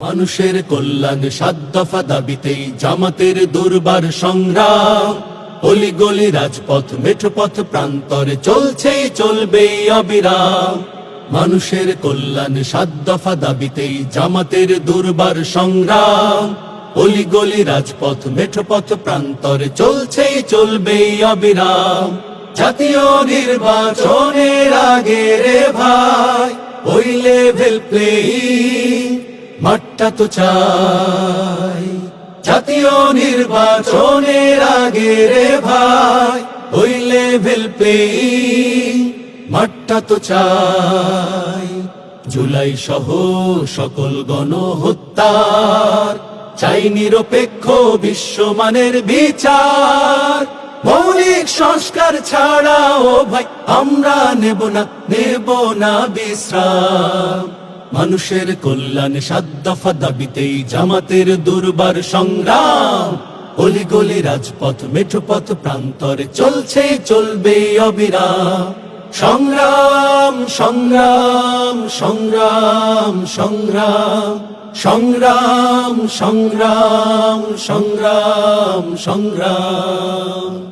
মানুষের কল্যাণ ৭ দফা দাবিতেই জামাতের দুর্বার সংগ্রাম। অলিগলি রাজপথ মেঠোপথ প্রান্তরে চলছেই চলবেই অবিরাম। মানুষের কল্যাণ ৭ দফা দাবিতেই জামাতের দুর্বার সংগ্রাম। অলিগলি রাজপথ মেঠোপথ প্রান্তরে চলছেই চলবেই অবিরাম। জাতীয় নির্বাচনের আগে রে ভাই ওই লেভেল প্লেয়িং মাঠটা তো চাই। জাতীয় নির্বাচনের আগে রে ভাই ওই লেভেল প্লেয়িং মাঠটা তো চাই। জুলাই সহ সকল গণহত্যার চাই নিরপেক্ষ বিশ্বমানের বিচার। মৌলিক সংস্কার ছাড়া ও ভাই আমরা নেব না বিশ্রাম। মানুষের কল্যাণ ৭ দফা দাবিতেই জামাতের দুর্বার সংগ্রাম। অলিগলি রাজপথ মেঠোপথ প্রান্তরে চলছে চলবে অবিরাম। সংগ্রাম সংগ্রাম সংগ্রাম সংগ্রাম সংগ্রাম সংগ্রাম সংগ্রাম সংগ্রাম।